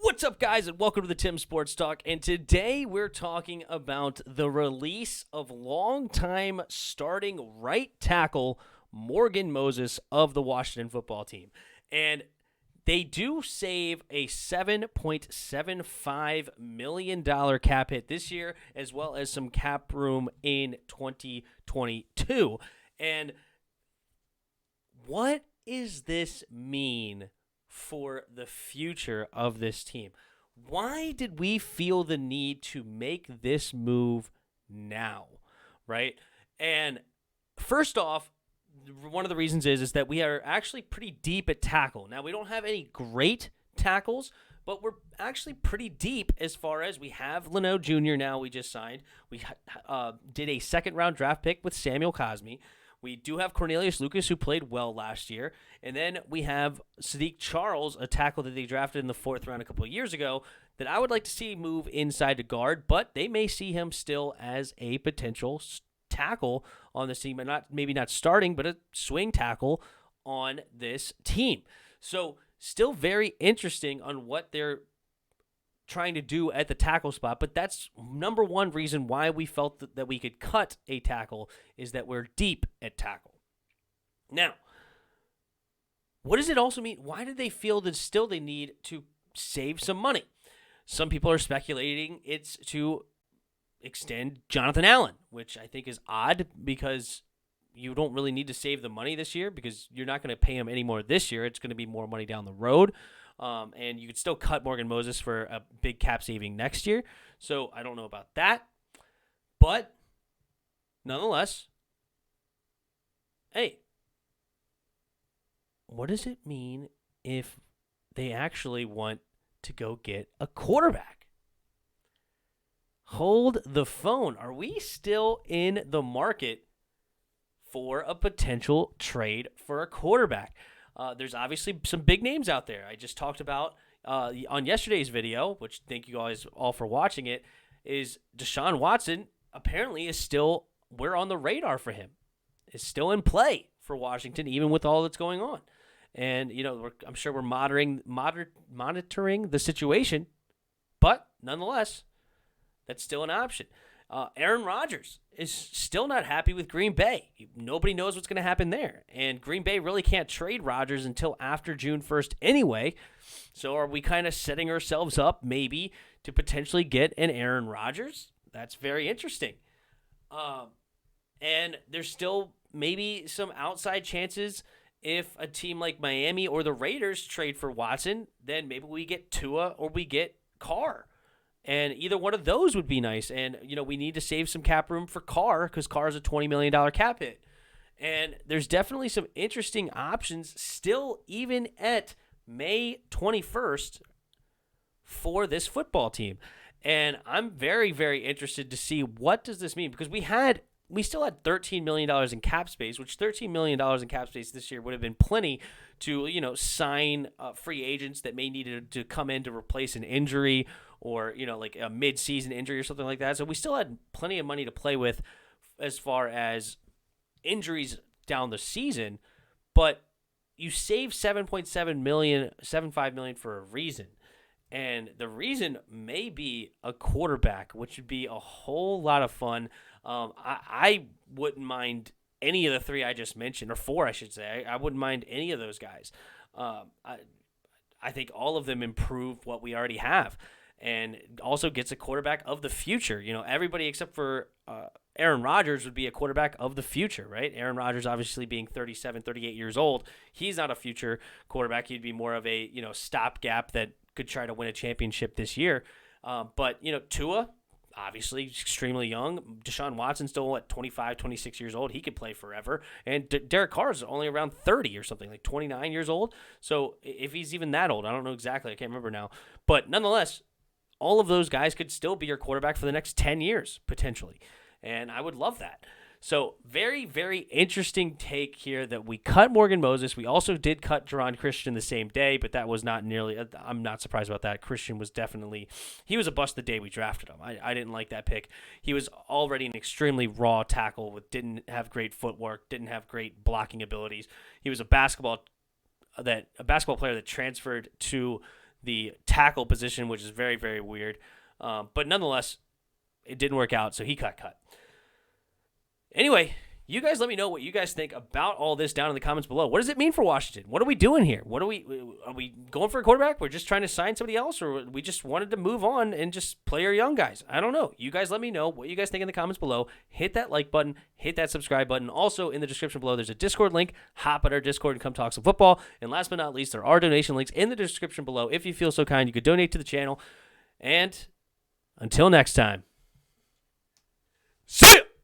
What's up, guys, and welcome to the Tim Sports Talk. And today we're talking about the release of longtime starting right tackle Morgan Moses of the Washington football team. And they do save a $7.75 million cap hit this year, as well as some cap room in 2022. And what does this mean for the future of this team? Why did we feel the need to make this move now, right? And first off, one of the reasons is that we are actually pretty deep at tackle. Now, we don't have any great tackles, but we're actually pretty deep as far as we have Leno Jr. now we just signed. We did a second-round draft pick with Samuel Cosmi. We do have Cornelius Lucas, who played well last year. And then we have Sadiq Charles, a tackle that they drafted in the fourth round a couple of years ago, that I would like to see move inside to guard, but they may see him still as a potential tackle on this team, and maybe not starting, but a swing tackle on this team. So still very interesting on what they're trying to do at the tackle spot, but that's number one reason why we felt that we could cut a tackle is that we're deep at tackle. Now, what does it also mean? Why did they feel that still they need to save some money? Some people are speculating it's to extend Jonathan Allen, which I think is odd because you don't really need to save the money this year because you're not going to pay him any more this year. It's going to be more money down the road. And you could still cut Morgan Moses for a big cap saving next year. So I don't know about that. But nonetheless, hey, what does it mean if they actually want to go get a quarterback? Hold the phone. Are we still in the market for a potential trade for a quarterback? There's obviously some big names out there. I just talked about on yesterday's video, which thank you guys all for watching it, is Deshaun Watson apparently is still, we're on the radar for him, is still in play for Washington, even with all that's going on. And, you know, I'm sure we're monitoring the situation, but nonetheless, that's still an option. Aaron Rodgers is still not happy with Green Bay. Nobody knows what's going to happen there. And Green Bay really can't trade Rodgers until after June 1st anyway. So are we kind of setting ourselves up maybe to potentially get an Aaron Rodgers? That's very interesting. And there's still maybe some outside chances if a team like Miami or the Raiders trade for Watson, then maybe we get Tua or we get Carr. And either one of those would be nice. And, you know, we need to save some cap room for Carr because Carr is a $20 million cap hit. And there's definitely some interesting options still even at May 21st for this football team. And I'm very, very interested to see what does this mean because we still had $13 million in cap space, which $13 million in cap space this year would have been plenty to, you know, sign free agents that may need to come in to replace an injury or, you know, like a mid-season injury or something like that. So we still had plenty of money to play with as far as injuries down the season, but you save $7.75 million for a reason. And the reason may be a quarterback, which would be a whole lot of fun. I wouldn't mind any of the three I just mentioned, or four, I should say. I wouldn't mind any of those guys. I think all of them improve what we already have and also gets a quarterback of the future. You know, everybody except for Aaron Rodgers would be a quarterback of the future, right? Aaron Rodgers obviously being 37, 38 years old. He's not a future quarterback. He'd be more of a, you know, stopgap that could try to win a championship this year. But, you know, Tua, obviously extremely young. Deshaun Watson still at 25, 26 years old. He could play forever. And Derek Carr is only around 30 or something, like 29 years old. So if he's even that old, I don't know exactly. I can't remember now. But nonetheless, all of those guys could still be your quarterback for the next 10 years, potentially. And I would love that. So very, very interesting take here that we cut Morgan Moses. We also did cut Jerron Christian the same day, but that was not nearly – I'm not surprised about that. Christian was definitely – he was a bust the day we drafted him. I didn't like that pick. He was already an extremely raw tackle, didn't have great footwork, didn't have great blocking abilities. He was a basketball player that transferred to the tackle position, which is very, very weird. But nonetheless, it didn't work out, so he got cut. Anyway, you guys let me know what you guys think about all this down in the comments below. What does it mean for Washington? What are we doing here? Are we going for a quarterback? We're just trying to sign somebody else, or we just wanted to move on and just play our young guys? I don't know. You guys let me know what you guys think in the comments below. Hit that like button. Hit that subscribe button. Also, in the description below, there's a Discord link. Hop at our Discord and come talk some football. And last but not least, there are donation links in the description below. If you feel so kind, you could donate to the channel. And until next time, see ya!